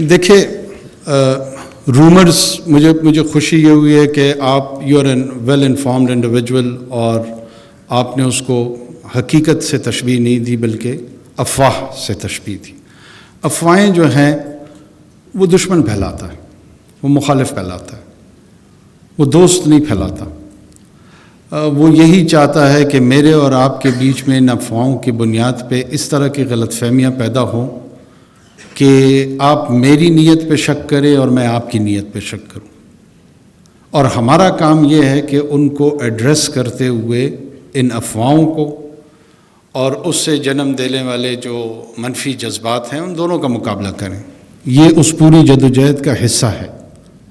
دیکھیے رومرز مجھے خوشی یہ ہوئی ہے کہ آپ you are an well informed individual اور آپ نے اس کو حقیقت سے تشبیہ نہیں دی بلکہ افواہ سے تشبیہ دی. افواہیں جو ہیں وہ دشمن پھیلاتا ہے, وہ مخالف پھیلاتا ہے, وہ دوست نہیں پھیلاتا. وہ یہی چاہتا ہے کہ میرے اور آپ کے بیچ میں ان افواہوں کی بنیاد پہ اس طرح کی غلط فہمیاں پیدا ہوں کہ آپ میری نیت پہ شک کریں اور میں آپ کی نیت پہ شک کروں. اور ہمارا کام یہ ہے کہ ان کو ایڈریس کرتے ہوئے ان افواہوں کو اور اس سے جنم دینے والے جو منفی جذبات ہیں ان دونوں کا مقابلہ کریں. یہ اس پوری جدوجہد کا حصہ ہے,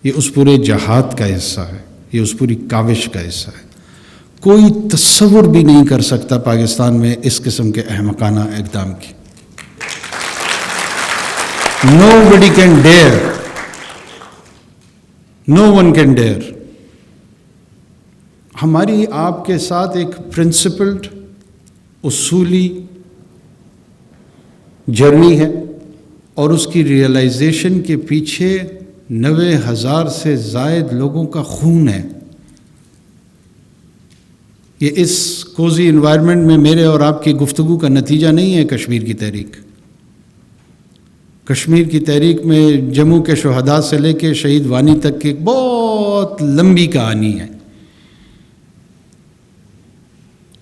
یہ اس پورے جہاد کا حصہ ہے, یہ اس پوری کاوش کا حصہ ہے. کوئی تصور بھی نہیں کر سکتا پاکستان میں اس قسم کے احمقانہ اقدام کی. Nobody can dare. No one can dare. ہماری آپ کے ساتھ ایک پرنسپلڈ اصولی جرنی ہے اور اس کی ریئلائزیشن کے پیچھے 90,000 سے زائد لوگوں کا خون ہے. یہ اس کوزی انوائرمنٹ میں میرے اور آپ کی گفتگو کا نتیجہ نہیں ہے. کشمیر کی تحریک, کشمیر کی تحریک میں جموں کے شہداء سے لے کے شہید وانی تک کی ایک بہت لمبی کہانی ہے.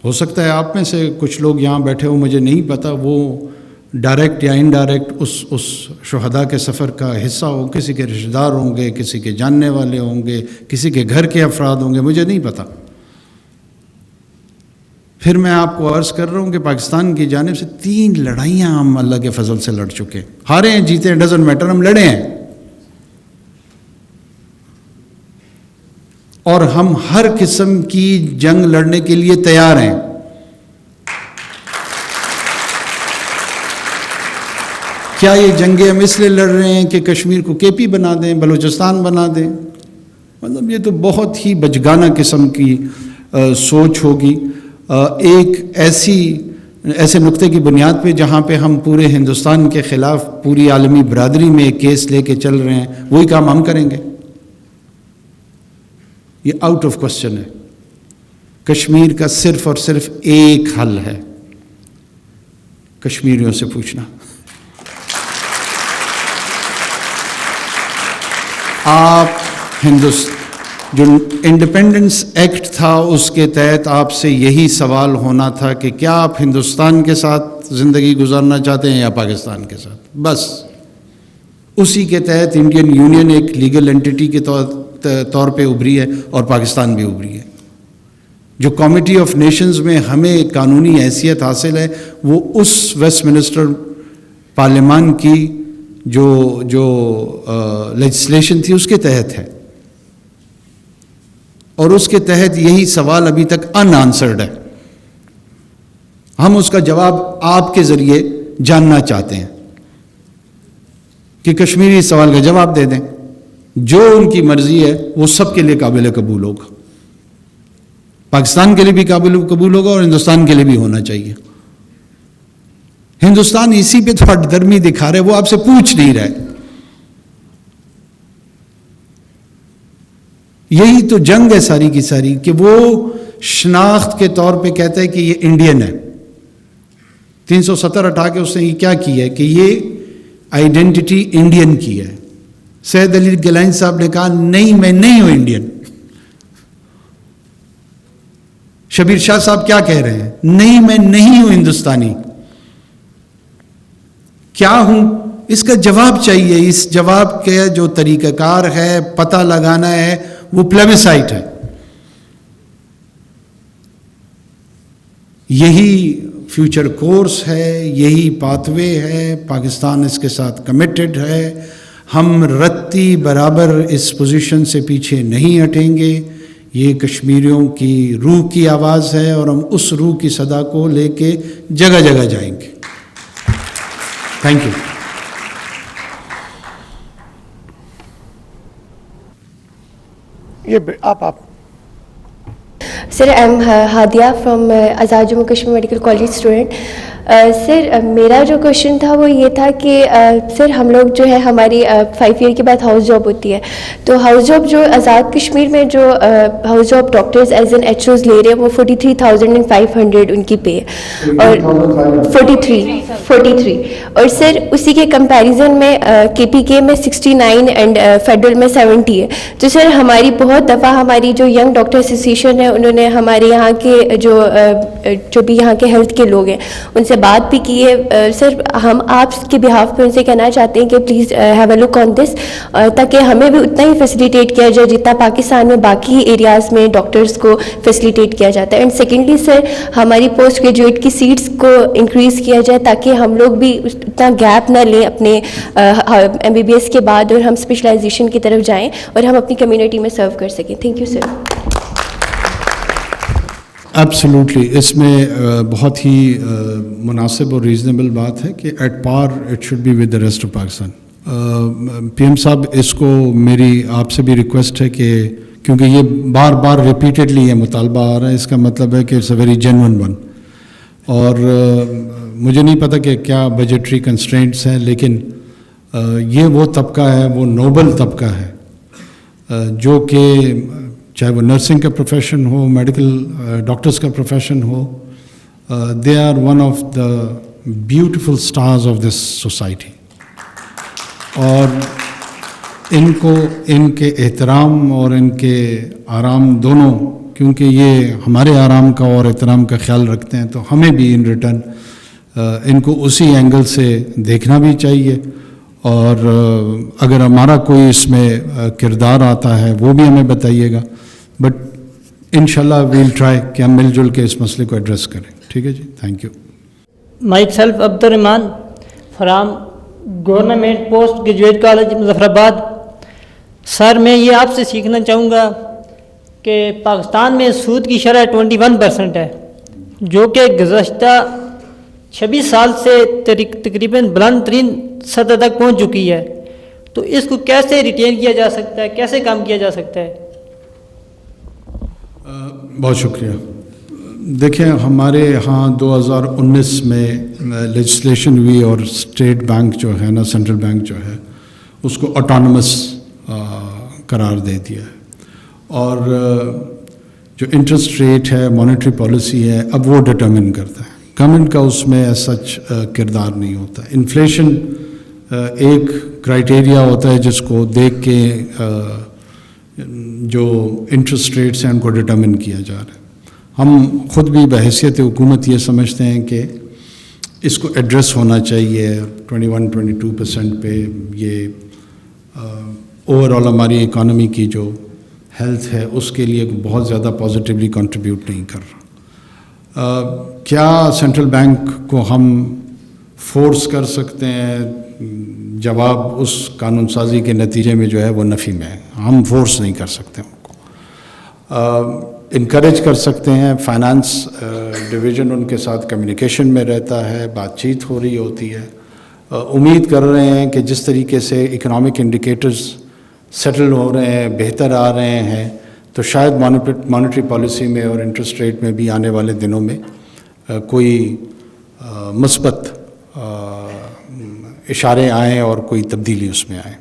ہو سکتا ہے آپ میں سے کچھ لوگ یہاں بیٹھے ہوں, مجھے نہیں پتہ, وہ ڈائریکٹ یا انڈائریکٹ اس شہداء کے سفر کا حصہ ہو. کسی کے رشتہ دار ہوں گے, کسی کے جاننے والے ہوں گے, کسی کے گھر کے افراد ہوں گے, مجھے نہیں پتہ. پھر میں آپ کو عرض کر رہا ہوں کہ پاکستان کی جانب سے 3 لڑائیاں ہم اللہ کے فضل سے لڑ چکے. ہارے ہیں, جیتے ہیں, ڈزنٹ میٹر, ہم لڑے ہیں. اور ہم ہر قسم کی جنگ لڑنے کے لیے تیار ہیں. کیا یہ جنگیں ہم اس لیے لڑ رہے ہیں کہ کشمیر کو کے پی بنا دیں, بلوچستان بنا دیں؟ مطلب یہ تو بہت ہی بچگانہ قسم کی سوچ ہوگی. ایک ایسے نقطے کی بنیاد پہ جہاں پہ ہم پورے ہندوستان کے خلاف پوری عالمی برادری میں ایک کیس لے کے چل رہے ہیں, وہی کام ہم کریں گے. یہ آؤٹ آف کوسچن ہے. کشمیر کا صرف اور صرف ایک حل ہے, کشمیریوں سے پوچھنا. آپ جو انڈیپینڈنس ایکٹ تھا اس کے تحت آپ سے یہی سوال ہونا تھا کہ کیا آپ ہندوستان کے ساتھ زندگی گزارنا چاہتے ہیں یا پاکستان کے ساتھ. بس اسی کے تحت انڈین یونین ایک لیگل اینٹی کے طور پہ ابھری ہے اور پاکستان بھی ابھری ہے. جو کمیٹی آف نیشنز میں ہمیں قانونی حیثیت حاصل ہے وہ اس ویسٹ منسٹر پارلیمان کی جو لیجسلیشن تھی اس کے تحت ہے, اور اس کے تحت یہی سوال ابھی تک ان آنسرڈ ہے. ہم اس کا جواب آپ کے ذریعے جاننا چاہتے ہیں کہ کشمیری اس سوال کا جواب دے دیں. جو ان کی مرضی ہے وہ سب کے لیے قابل قبول ہوگا, پاکستان کے لیے بھی قابل قبول ہوگا اور ہندوستان کے لیے بھی ہونا چاہیے. ہندوستان اسی پہ تھوڑا درمی دکھا رہے, وہ آپ سے پوچھ نہیں رہے. یہی تو جنگ ہے ساری کی ساری کہ وہ شناخت کے طور پہ کہتا ہے کہ یہ انڈین ہے. 370 ہٹا کے اس نے یہ کیا کی ہے کہ یہ آئیڈینٹی انڈین کی ہے. سید علی گیلانی صاحب نے کہا نہیں میں نہیں ہوں انڈین. شبیر شاہ صاحب کیا کہہ رہے ہیں, نہیں میں نہیں ہوں ہندوستانی. کیا ہوں, اس کا جواب چاہیے. اس جواب کے جو طریقہ کار ہے, پتہ لگانا ہے, وہ پلیبسائٹ ہے. یہی فیوچر کورس ہے, یہی پاتھ وے ہے. پاکستان اس کے ساتھ کمیٹڈ ہے. ہم رتی برابر اس پوزیشن سے پیچھے نہیں ہٹیں گے. یہ کشمیریوں کی روح کی آواز ہے اور ہم اس روح کی صدا کو لے کے جگہ جگہ جائیں گے. Thank you. آپ Sir, I'm Hadia from Azad Jammu Kashmir Medical College student. سر میرا جو کوشچن تھا وہ یہ تھا کہ سر ہم لوگ جو ہے ہماری 5 ایئر کے بعد ہاؤس جاب ہوتی ہے, تو ہاؤس جاب جو آزاد کشمیر میں جو house job doctors as N H Os لے رہے ہیں وہ 43,500 ان کی پے ہے, اور 43 اور سر اسی کے کمپیریزن میں کے پی کے میں 69 اینڈ فیڈرل میں 70 ہے. تو سر ہماری بہت دفعہ ہماری جو ینگ ڈاکٹر ایسوسیشن ہے انہوں نے ہمارے یہاں کے جو بھی یہاں کے ہیلتھ کے لوگ ہیں ان سے بات بھی کی ہے. سر ہم آپ کے بہاف پہ ان سے کہنا چاہتے ہیں کہ پلیز ہیو اے لک آن دس, تاکہ ہمیں بھی اتنا ہی فیسیلیٹیٹ کیا جائے جتنا پاکستان میں باقی ایریاز میں ڈاکٹرز کو فیسیلیٹیٹ کیا جاتا ہے. اینڈ سیکنڈلی سر ہماری پوسٹ گریجویٹ کی سیٹس کو انکریز کیا جائے تاکہ ہم لوگ بھی اتنا گیپ نہ لیں اپنے ایم بی بی ایس کے بعد اور ہم اسپیشلائزیشن کی طرف جائیں اور ہم اپنی کمیونٹی میں سرو کر سکیں. Thank you sir. ایبسلیوٹلی, اس میں بہت ہی مناسب اور ریزنیبل بات ہے کہ at par it should be with the rest of Pakistan. P M صاحب, اس کو میری آپ سے بھی ریکویسٹ ہے کہ کیونکہ یہ بار بار ریپیٹیڈلی یہ مطالبہ آ رہا ہے, اس کا مطلب ہے کہ it's a very genuine one, اور مجھے نہیں پتہ کہ کیا بجٹری کنسٹرینٹس ہیں, لیکن یہ وہ طبقہ ہے, وہ نوبل طبقہ ہے جو کہ چاہے وہ نرسنگ کا پروفیشن ہو, میڈیکل ڈاکٹرز کا پروفیشن ہو, they are one of the beautiful stars of this society, اور ان کو ان کے احترام اور ان کے آرام دونوں, کیونکہ یہ ہمارے آرام کا اور احترام کا خیال رکھتے ہیں, تو ہمیں بھی ان ریٹرن ان کو اسی اینگل سے دیکھنا بھی چاہیے, اور اگر ہمارا کوئی اس میں کردار آتا ہے وہ بھی ہمیں بتائیے گا, بٹ انشاءاللہ ویل ٹرائی کہ ہم مل جل کے اس مسئلے کو ایڈریس کریں. ٹھیک ہے جی, thank you. Myself Abdur Rahman from government post graduate college Muzaffarabad. Sir میں یہ آپ سے سیکھنا چاہوں گا کہ پاکستان میں سود کی شرح 21% ہے, جو کہ گزشتہ 26 سال سے تقریباً بلند ترین سطح تک پہنچ چکی ہے. تو اس کو کیسے ریٹین کیا جا سکتا ہے, کیسے کام کیا جا سکتا ہے؟ بہت شکریہ. دیکھیں, ہمارے ہاں 2019 میں لیجسلیشن ہوئی اور اسٹیٹ بینک جو ہے نا, سینٹرل بینک جو ہے, اس کو آٹونومس قرار دے دیا ہے, اور جو انٹرسٹ ریٹ ہے, مانیٹری پالیسی ہے, اب وہ ڈٹرمن کرتا ہے. گورنمنٹ کا اس میں سچ کردار نہیں ہوتا. انفلیشن ایک کرائٹیریا ہوتا ہے جس کو دیکھ کے جو انٹرسٹ ریٹس ہیں ان کو ڈٹرمن کیا جا رہا ہے. ہم خود بھی بحیثیت حکومت یہ سمجھتے ہیں کہ اس کو ایڈریس ہونا چاہیے. 21-22% پہ یہ اوور آل ہماری اکانومی کی جو ہیلتھ ہے اس کے لیے بہت زیادہ پازیٹیولی کنٹریبیوٹ نہیں کر رہا. کیا سینٹرل بینک کو ہم فورس کر سکتے ہیں؟ جواب اس قانون سازی کے نتیجے میں جو ہے وہ نفی میں ہے. ہم فورس نہیں کر سکتے ان کو, انکریج کر سکتے ہیں. فائنانس ڈویژن ان کے ساتھ کمیونیکیشن میں رہتا ہے, بات چیت ہو رہی ہوتی ہے. امید کر رہے ہیں کہ جس طریقے سے اکنامک انڈیکیٹرز سیٹل ہو رہے ہیں, بہتر آ رہے ہیں, تو شاید مانیٹری پالیسی میں اور انٹرسٹ ریٹ میں بھی آنے والے دنوں میں کوئی مثبت اشارے آئیں اور کوئی تبدیلی اس میں آئے.